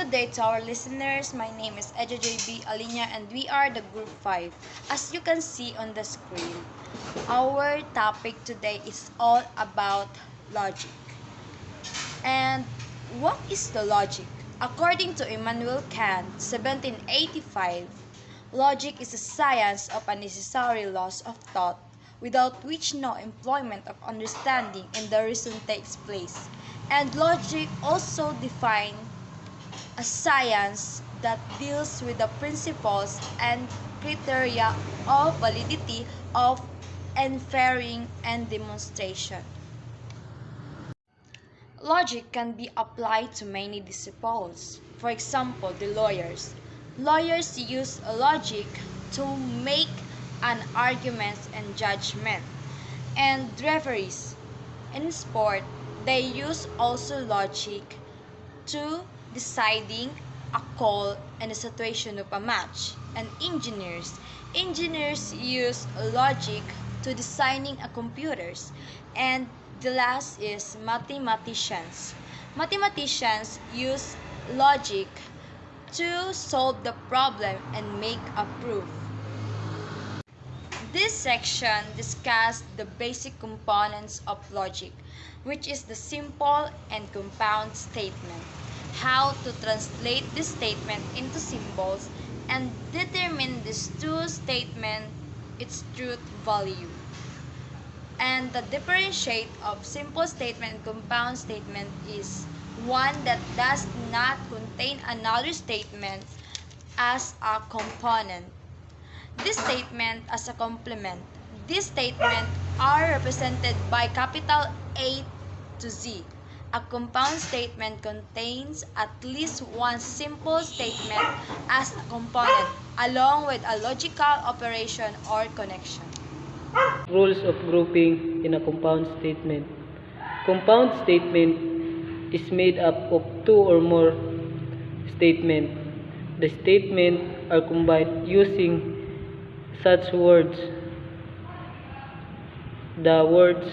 Good day to our listeners. My name is Edja JB Alinya and we are the Group 5. As you can see on the screen, our topic today is all about logic. And what is the logic? According to Immanuel Kant, 1785, logic is the science of unnecessary laws of thought, without which no employment of understanding and the reason takes place. And logic also defines a science that deals with the principles and criteria of validity of inferring and demonstration. Logic can be applied to many disciplines. For example, the lawyers. Lawyers use logic to make an argument and judgment. And referees. In sport, they use also logic to deciding a call and a situation of a match. And engineers use logic to designing a computers. And the last is mathematicians use logic to solve the problem and make a proof. This section discusses the basic components of logic, which is the simple and compound statement, how to translate this statement into symbols, and determine these two statements its truth value. And the differentiate of simple statement and compound statement is one that does not contain another statement as a component. This statement as a complement. These statements are represented by capital A to Z. A compound statement contains at least one simple statement as a component, along with a logical operation or connection. Rules of grouping in a compound statement. Compound statement is made up of two or more statements. The statements are combined using such words. The words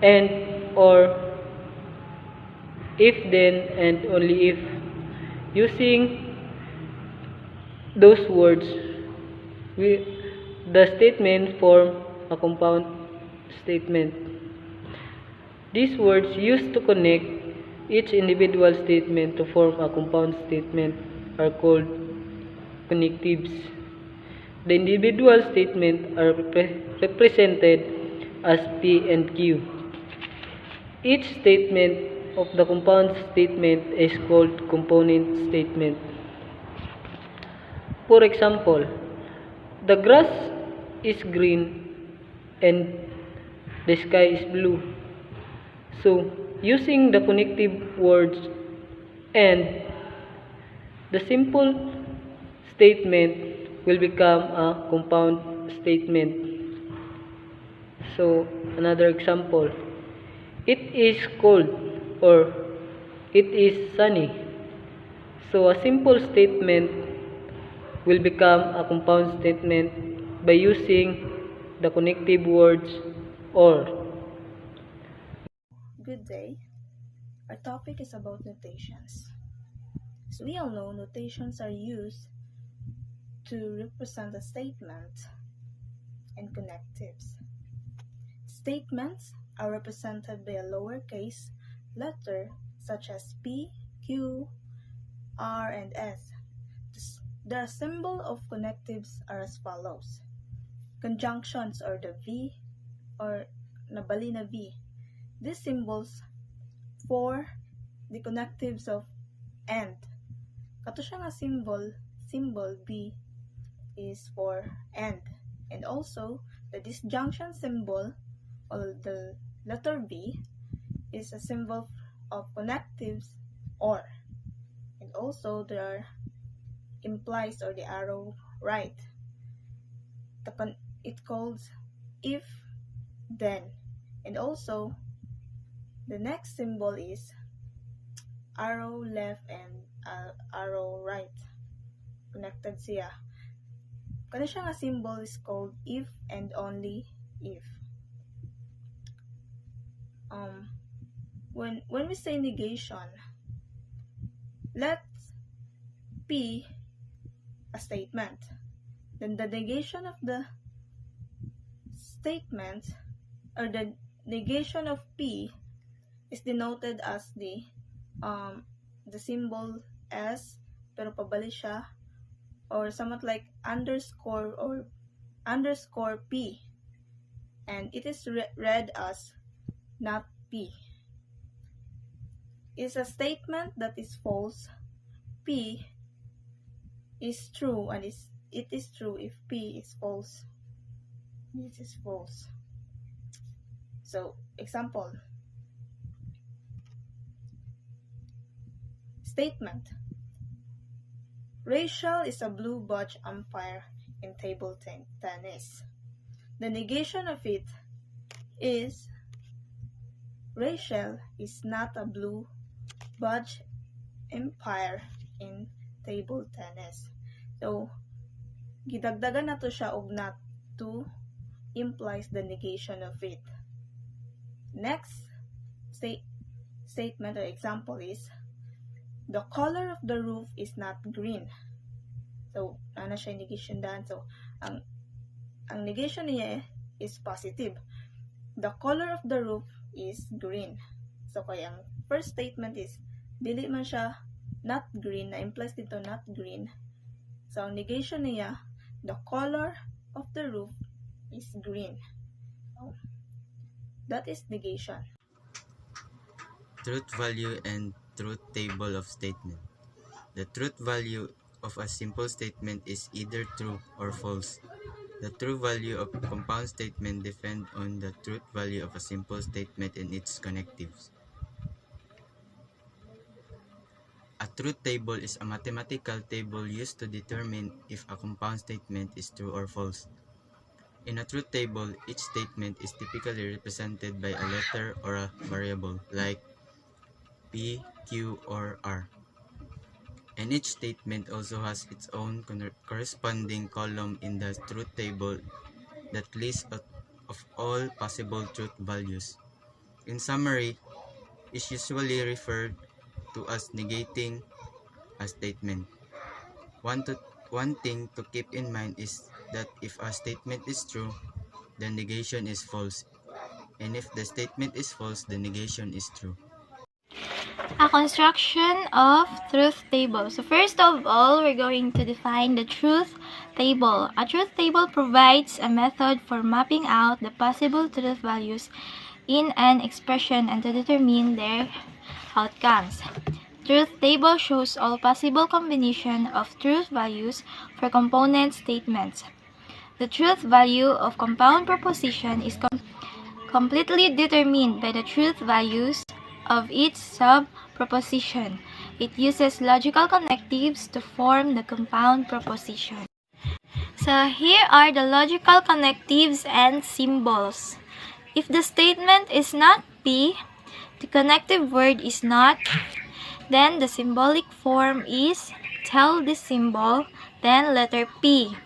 and, or, if, then, and only if. Using those words, the statement form a compound statement. These words used to connect each individual statement to form a compound statement are called connectives. The individual statements are represented as P and Q. Each statement of the compound statement is called component statement. For example, the grass is green and the sky is blue. So, using the connective words and, the simple statement will become a compound statement. So, another example, it is cold or it is sunny. So, a simple statement will become a compound statement by using the connective words or. Good day. Our topic is about notations. As we all know, notations are used to represent a statement and connectives. Statements are represented by a lowercase letter such as P, Q, R, and S. The symbol of connectives are as follows. Conjunctions or the V or nabali na V. These symbols for the connectives of and. Kato siya nga symbol B is for and. And also, the disjunction symbol or the letter B is a symbol of connectives or. And also, there are implies or the arrow right. It calls if, then. And also, the next symbol is arrow left and arrow right. Connected siya. Kano siya nga symbol is called if and only if. When we say negation, let P a statement. Then the negation of the statement or the negation of P is denoted as the symbol S pero pabalik siya, or somewhat like underscore or underscore P, and it is read as not P. Is a statement that is false. P is true, and it is true if P is false. This is false. So, example. Statement. Rachel is a blue badge umpire in table tennis. The negation of it is Rachel is not a blue badge umpire in table tennis. So, gidagdagan na to siya og not to implies the negation of it. Next statement or example is the color of the roof is not green. So, ano siya negation daan. So, ang negation niya is positive. The color of the roof is green. So, kaya ang first statement is dili man siya not green, na implies dito not green. So, ang negation niya, the color of the roof is green. So, that is negation. Truth value and truth table of statement. The truth value of a simple statement is either true or false. The true value of a compound statement depends on the truth value of a simple statement and its connectives. A truth table is a mathematical table used to determine if a compound statement is true or false. In a truth table, each statement is typically represented by a letter or a variable like P, Q, or R. And each statement also has its own corresponding column in the truth table that lists of all possible truth values. In summary, is usually referred to as negating a statement. One thing to keep in mind is that if a statement is true, the negation is false. And if the statement is false, the negation is true. A construction of truth table. So first of all, we're going to define the truth table. A truth table provides a method for mapping out the possible truth values in an expression and to determine their outcomes. Truth table shows all possible combination of truth values for component statements. The truth value of compound proposition is completely determined by the truth values of each sub-proposition. It uses logical connectives to form the compound proposition. So here are the logical connectives and symbols. If the statement is not P, the connective word is not, then the symbolic form is tell this symbol, then letter P.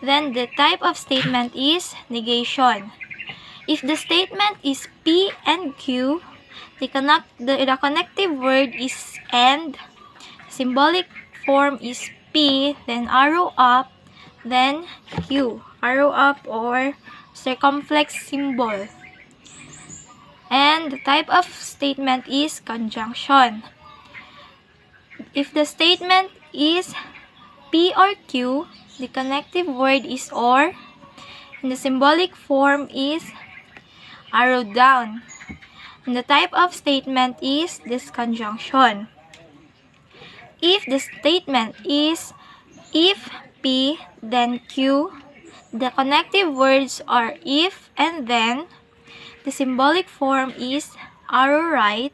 Then the type of statement is negation. If the statement is P and Q, the connective word is and, symbolic form is P, then arrow up, then Q, arrow up or circumflex symbol. And the type of statement is conjunction. If the statement is P or Q, the connective word is or, and the symbolic form is arrow down. And the type of statement is disconjunction. If the statement is if P, then Q, the connective words are if and then, the symbolic form is arrow right,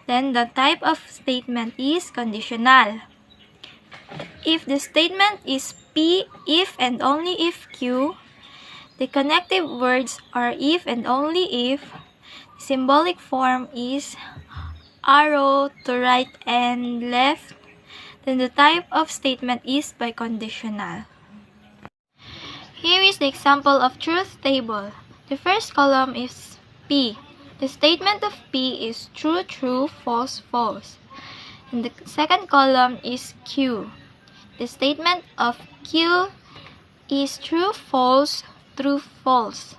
then the type of statement is conditional. If the statement is P, if and only if Q, the connective words are if and only if, the symbolic form is arrow to right and left, then the type of statement is biconditional. Here is the example of truth table. The first column is P. The statement of P is true, true, false, false. In the second column is Q. The statement of Q is true, false, true, false.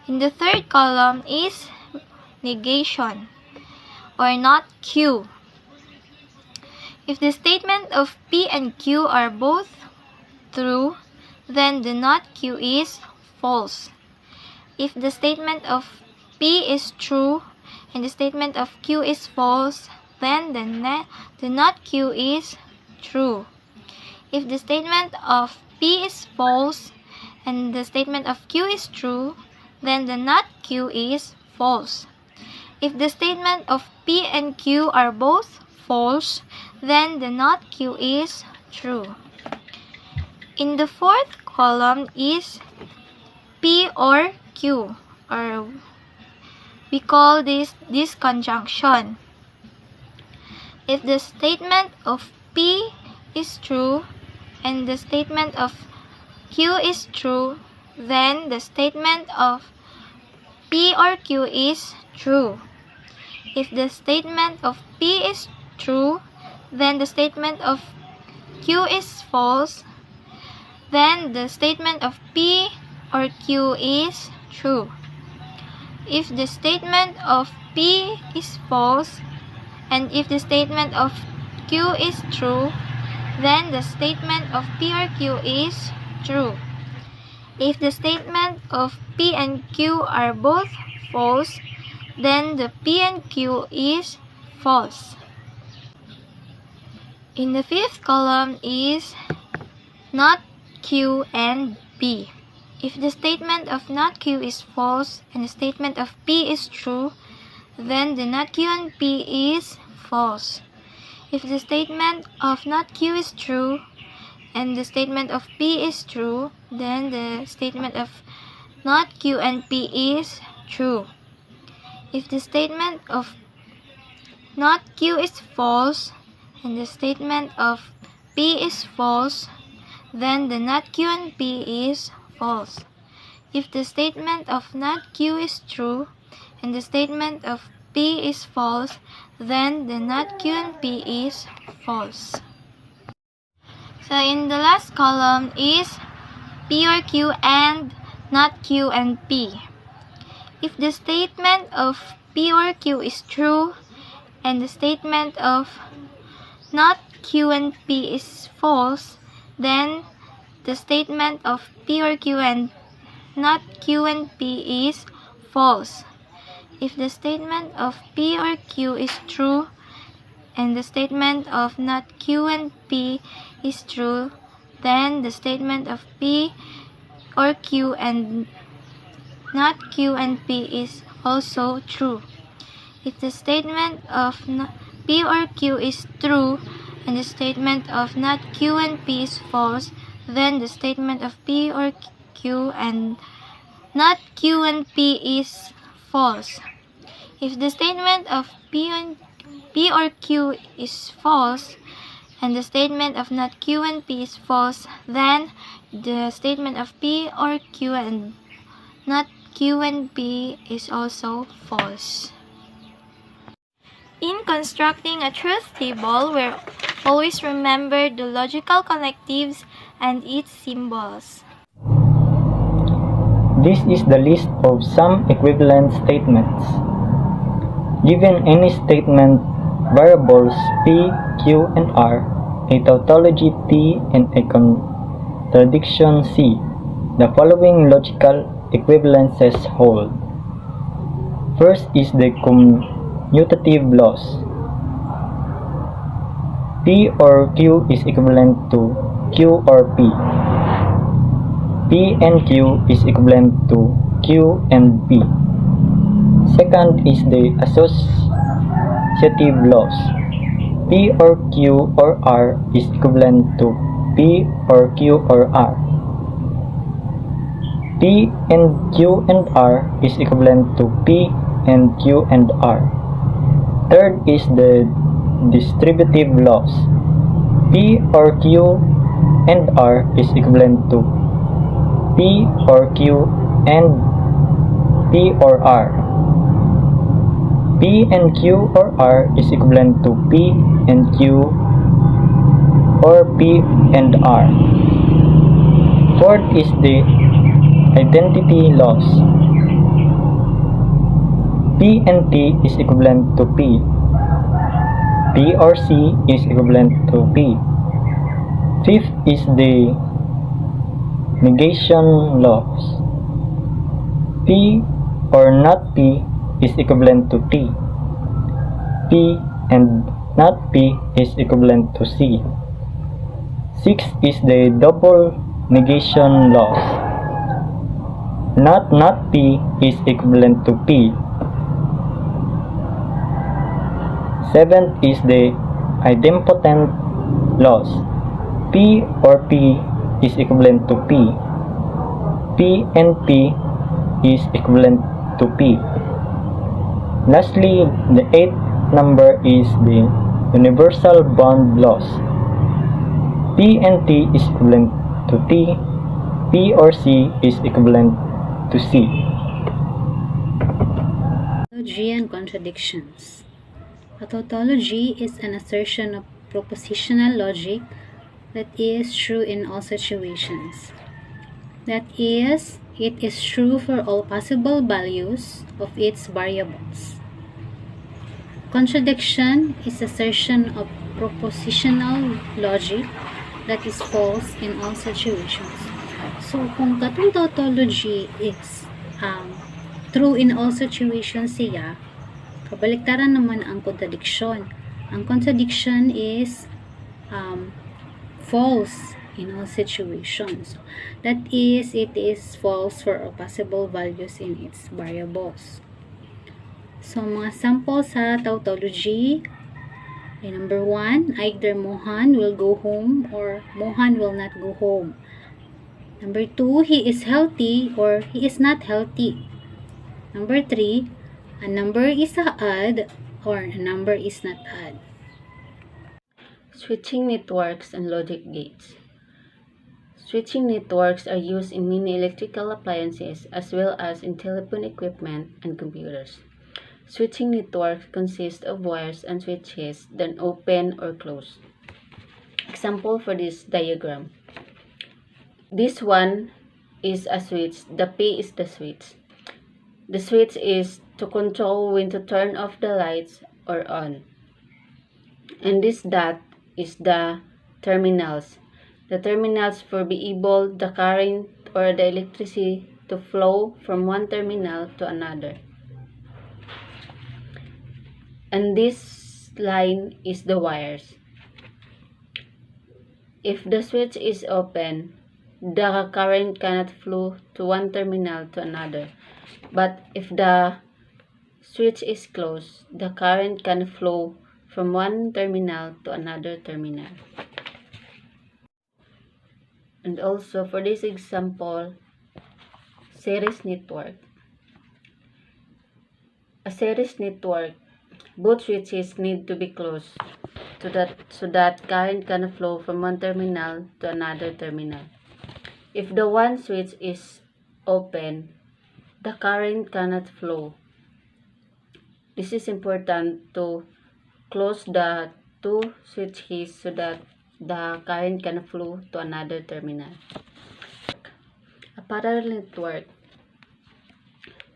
In the third column is negation or not Q. If the statement of P and Q are both true, then the not Q is false. If the statement of P is true and the statement of Q is false, then the not Q is true. If the statement of P is false and the statement of Q is true, then the not Q is false. If the statement of P and Q are both false, then the not Q is true. In the fourth column is P or Q, or we call this disconjunction. If the statement of P is true and the statement of Q is true, then the statement of P or Q is true. If the statement of P is true, then the statement of Q is false, then the statement of P or Q is true. If the statement of P is false and if the statement of Q is true, then the statement of P or Q is true. If the statement of P and Q are both false, then the P and Q is false. In the fifth column is not Q and P. If the statement of not Q is false and the statement of P is true, then the not Q and P is false. If the statement of not Q is true and the statement of P is true, then the statement of not Q and P is true. If the statement of not Q is false and the statement of P is false, then the not Q and P is false. If the statement of not Q is true and the statement of P is false, then the not Q and P is false. So in the last column is P or Q and not Q and P. If the statement of P or Q is true and the statement of not Q and P is false, then the statement of P or Q and not Q and P is false. If the statement of P or Q is true and the statement of not Q and P is true, then the statement of P or Q and not Q and P is also true. If the statement of P or Q is true and the statement of not Q and P is false, then the statement of P or Q and not Q and P is false. If the statement of P or Q is false and the statement of not Q and P is false, then the statement of P or Q and not Q and P is also false. In constructing a truth table, we always remember the logical connectives and its symbols. This is the list of some equivalent statements. Given any statement, variables P, Q, and R, a tautology T, and a contradiction C, the following logical equivalences hold. First is the commutative loss. P or Q is equivalent to Q or P. P and Q is equivalent to Q and P. Second is the associative loss. P or Q or R is equivalent to P or Q or R. P and Q and R is equivalent to P and Q and R. Third is the distributive loss. P or Q and R is equivalent to P or Q and P or R. P and Q or R is equivalent to P and Q or P and R. Fourth is the identity loss. P and T is equivalent to P. P or C is equivalent to P. Fifth is the negation loss. P or not P is equivalent to T. P and not P is equivalent to C. Sixth is the double negation loss. Not P is equivalent to P. Seventh is the idempotent loss. P or P is equivalent to P. P and P is equivalent to P. Lastly, the eighth number is the universal bond loss. P and T is equivalent to T. P or C is equivalent to C. Tautology and contradictions. A tautology is an assertion of propositional logic that is true in all situations. That is, it is true for all possible values of its variables. Contradiction is assertion of propositional logic that is false in all situations. So, kung katong tautology is true in all situations siya, kabaliktaran naman ang contradiction. Ang contradiction is false in all situations. That is, it is false for all possible values in its variables. So, mga sample sa tautology ay number 1, either Mohan will go home or Mohan will not go home. Number 2, he is healthy or he is not healthy. Number 3, a number is a odd or a number is not odd. Switching networks and logic gates. Switching networks are used in many electrical appliances as well as in telephone equipment and computers. Switching networks consist of wires and switches that open or close. Example for this diagram. This one is a switch. The P is the switch. The switch is to control when to turn off the lights or on. And this dot is the terminals. The terminals for be able the current or the electricity to flow from one terminal to another. And this line is the wires. If the switch is open, the current cannot flow to one terminal to another. But if the switch is closed, the current can flow from one terminal to another terminal. And also for this example, series network. A series network, both switches need to be closed so that current can flow from one terminal to another terminal. If the one switch is open, the current cannot flow. This is important to close the two switches so that the current can flow to another terminal. A parallel network.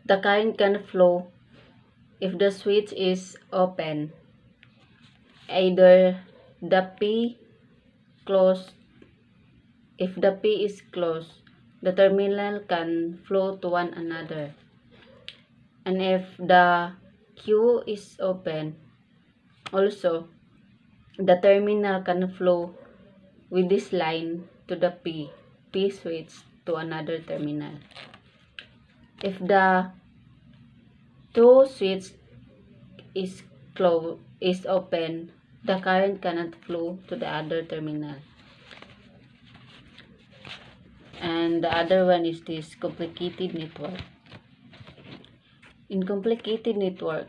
The current can flow if the switch is open. Either the P closed. If the P is closed, the terminal can flow to one another. And if the Q is open, also, the terminal can flow with this line to the P switch to another terminal. If the two switch is open, the current cannot flow to the other terminal. And the other one is this complicated network. In complicated network,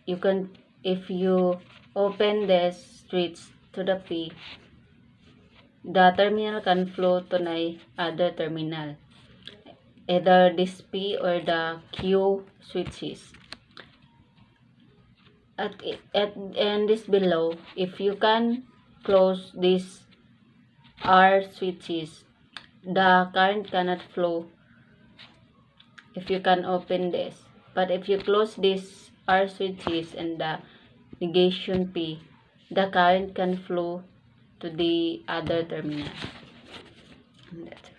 if you open the switch to the P, the terminal can flow to the other terminal, either this P or the Q switches. and this below, if you can close these R switches, the current cannot flow if you can open this. But if you close these R switches and the negation P, the current can flow to the other terminal. And that's it.